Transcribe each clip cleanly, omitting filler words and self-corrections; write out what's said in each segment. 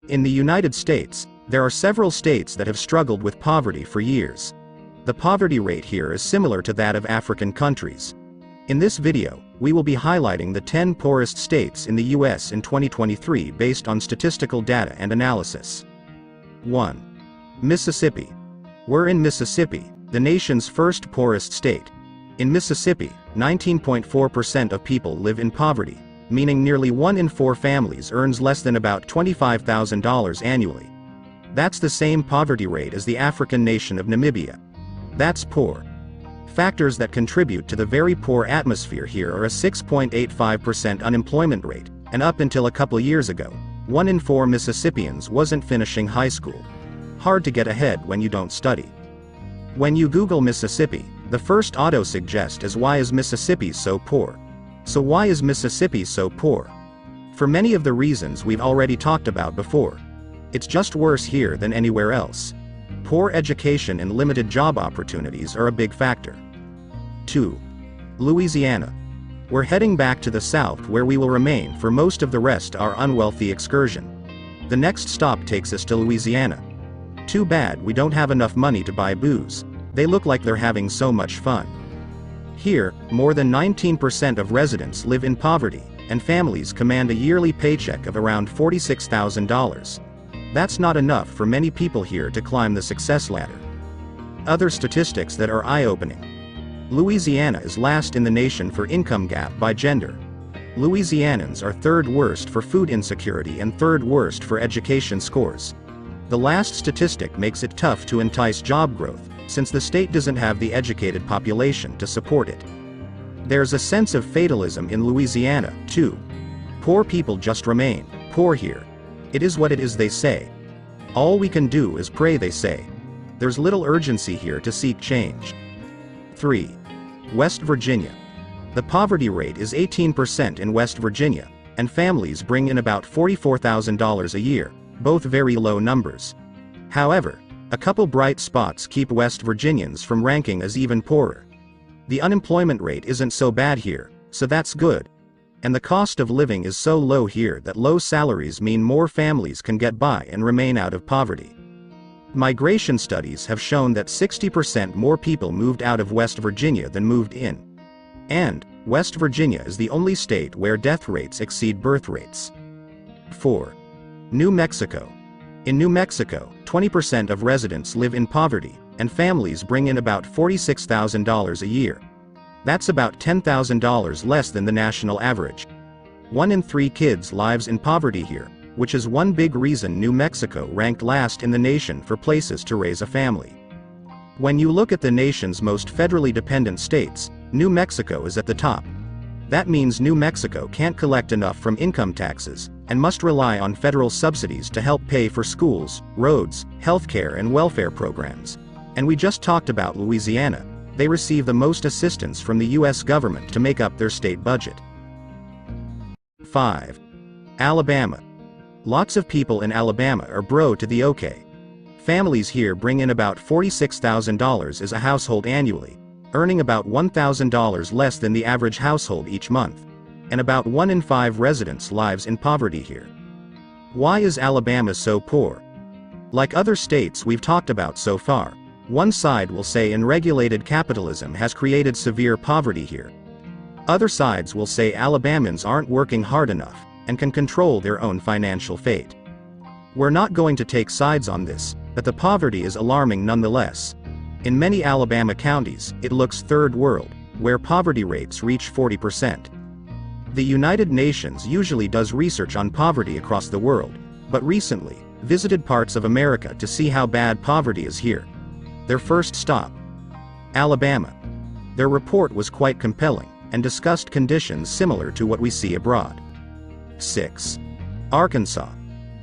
In the United States, there are several states that have struggled with poverty for years. The poverty rate here is similar to that of African countries. In this video, we will be highlighting the 10 poorest states in the US in 2023 based on statistical data and analysis. 1. Mississippi. We're in Mississippi, the nation's first poorest state. In Mississippi, 19.4% of people live in poverty, meaning nearly 1 in 4 families earns less than about $25,000 annually. That's the same poverty rate as the African nation of Namibia. That's poor. Factors that contribute to the very poor atmosphere here are a 6.85% unemployment rate, and up until a couple years ago, 1 in 4 Mississippians wasn't finishing high school. Hard to get ahead when you don't study. When you Google Mississippi, the first auto-suggest is why is Mississippi so poor? So why is Mississippi so poor? For many of the reasons we've already talked about before. It's just worse here than anywhere else. Poor education and limited job opportunities are a big factor. 2. Louisiana. We're heading back to the South where we will remain for most of the rest our unwealthy excursion. The next stop takes us to Louisiana. Too bad we don't have enough money to buy booze. They look like they're having so much fun. Here, more than 19% of residents live in poverty, and families command a yearly paycheck of around $46,000. That's not enough for many people here to climb the success ladder. Other statistics that are eye-opening. Louisiana is last in the nation for income gap by gender. Louisianans are third worst for food insecurity and third worst for education scores. The last statistic makes it tough to entice job growth, since the state doesn't have the educated population to support it. There's a sense of fatalism in Louisiana, too. Poor people just remain poor here. It is what it is, they say. All we can do is pray, they say. There's little urgency here to seek change. 3. West Virginia. The poverty rate is 18% in West Virginia, and families bring in about $44,000 a year, both very low numbers. However, a couple bright spots keep West Virginians from ranking as even poorer. The unemployment rate isn't so bad here, so that's good. And the cost of living is so low here that low salaries mean more families can get by and remain out of poverty. Migration studies have shown that 60% more people moved out of West Virginia than moved in. And West Virginia is the only state where death rates exceed birth rates. 4. New Mexico. In New Mexico, 20% of residents live in poverty, and families bring in about $46,000 a year. That's about $10,000 less than the national average. 1 in 3 kids lives in poverty here, which is one big reason New Mexico ranked last in the nation for places to raise a family. When you look at the nation's most federally dependent states, New Mexico is at the top. That means New Mexico can't collect enough from income taxes, and must rely on federal subsidies to help pay for schools, roads, healthcare and welfare programs. And we just talked about Louisiana. They receive the most assistance from the US government to make up their state budget. 5. Alabama. Lots of people in Alabama are broke to the okay. Families here bring in about $46,000 as a household annually, earning about $1,000 less than the average household each month. And about 1 in 5 residents lives in poverty here. Why is Alabama so poor? Like other states we've talked about so far, one side will say unregulated capitalism has created severe poverty here. Other sides will say Alabamans aren't working hard enough, and can control their own financial fate. We're not going to take sides on this, but the poverty is alarming nonetheless. In many Alabama counties, it looks third world, where poverty rates reach 40%. The United Nations usually does research on poverty across the world, but recently, visited parts of America to see how bad poverty is here. Their first stop, Alabama. Their report was quite compelling, and discussed conditions similar to what we see abroad. 6. Arkansas.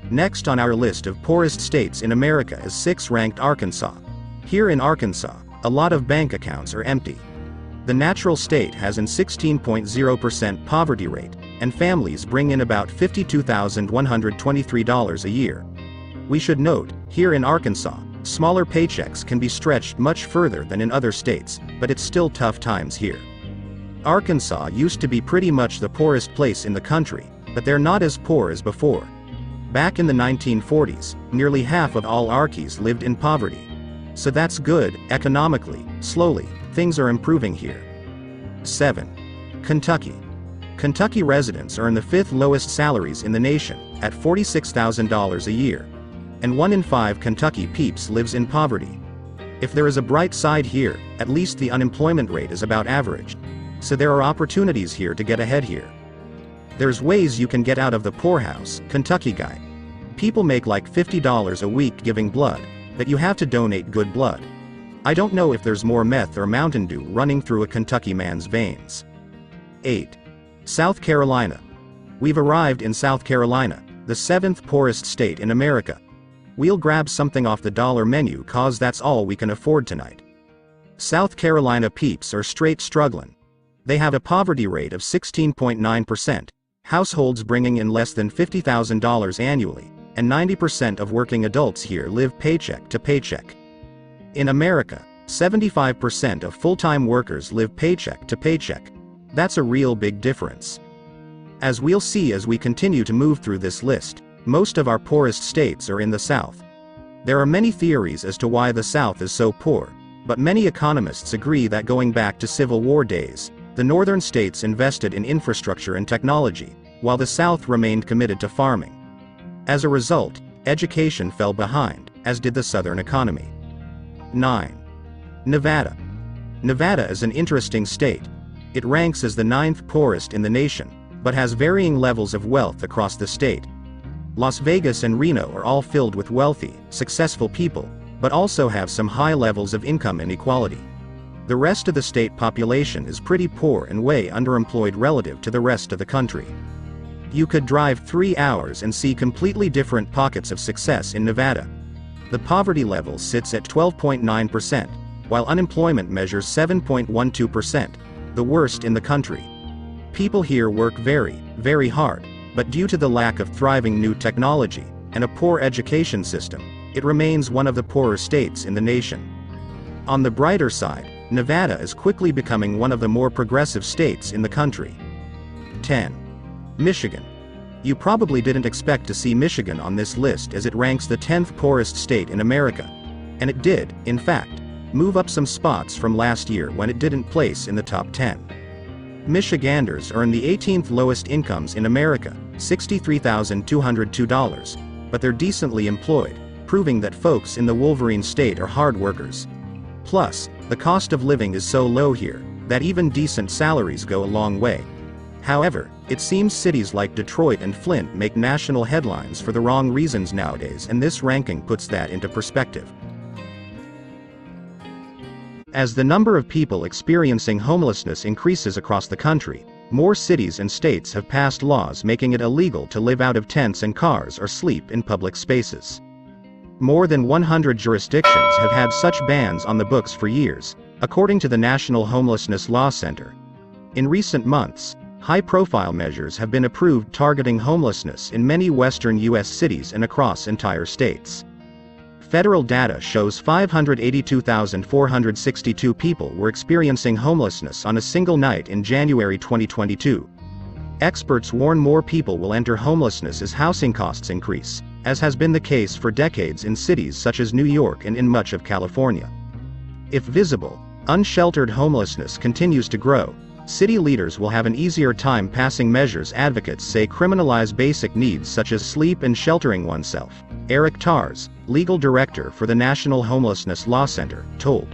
Next on our list of poorest states in America is 6th-ranked Arkansas. Here in Arkansas, a lot of bank accounts are empty. The natural state has an 16.0% poverty rate, and families bring in about $52,123 a year. We should note, here in Arkansas, smaller paychecks can be stretched much further than in other states, but it's still tough times here. Arkansas used to be pretty much the poorest place in the country, but they're not as poor as before. Back in the 1940s, nearly half of all Arkies lived in poverty. So that's good, economically, slowly, things are improving here. 7. Kentucky. Kentucky residents earn the 5th lowest salaries in the nation, at $46,000 a year. And 1 in 5 Kentucky peeps lives in poverty. If there is a bright side here, at least the unemployment rate is about average. So there are opportunities here to get ahead here. There's ways you can get out of the poorhouse, Kentucky guy. People make like $50 a week giving blood, but you have to donate good blood. I don't know if there's more meth or Mountain Dew running through a Kentucky man's veins. 8. South Carolina. We've arrived in South Carolina, the 7th poorest state in America. We'll grab something off the dollar menu cause that's all we can afford tonight. South Carolina peeps are straight struggling. They have a poverty rate of 16.9%, households bringing in less than $50,000 annually, and 90% of working adults here live paycheck to paycheck. In America, 75% of full-time workers live paycheck to paycheck. That's a real big difference. As we'll see as we continue to move through this list, most of our poorest states are in the South. There are many theories as to why the South is so poor, but many economists agree that going back to Civil War days, the northern states invested in infrastructure and technology, while the South remained committed to farming. As a result, education fell behind, as did the Southern economy. 9. Nevada. Nevada is an interesting state. It ranks as the 9th poorest in the nation, but has varying levels of wealth across the state. Las Vegas and Reno are all filled with wealthy, successful people, but also have some high levels of income inequality. The rest of the state population is pretty poor and way underemployed relative to the rest of the country. You could drive 3 hours and see completely different pockets of success in Nevada. The poverty level sits at 12.9%, while unemployment measures 7.12%, the worst in the country. People here work very, very hard, but due to the lack of thriving new technology and a poor education system, it remains one of the poorer states in the nation. On the brighter side, Nevada is quickly becoming one of the more progressive states in the country. 10. Michigan. You probably didn't expect to see Michigan on this list as it ranks the 10th poorest state in America. And it did, in fact, move up some spots from last year when it didn't place in the top 10. Michiganders earn the 18th lowest incomes in America, $63,202, but they're decently employed, proving that folks in the Wolverine state are hard workers. Plus, the cost of living is so low here, that even decent salaries go a long way. However, it seems cities like Detroit and Flint make national headlines for the wrong reasons nowadays, and this ranking puts that into perspective. As the number of people experiencing homelessness increases across the country, more cities and states have passed laws making it illegal to live out of tents and cars or sleep in public spaces. More than 100 jurisdictions have had such bans on the books for years, according to the National Homelessness Law Center. In recent months, high-profile measures have been approved targeting homelessness in many western U.S. cities and across entire states. Federal data shows 582,462 people were experiencing homelessness on a single night in January 2022. Experts warn more people will enter homelessness as housing costs increase, as has been the case for decades in cities such as New York and in much of California. If visible, unsheltered homelessness continues to grow, city leaders will have an easier time passing measures advocates say criminalize basic needs such as sleep and sheltering oneself, Eric Tars, legal director for the National Homelessness Law Center, told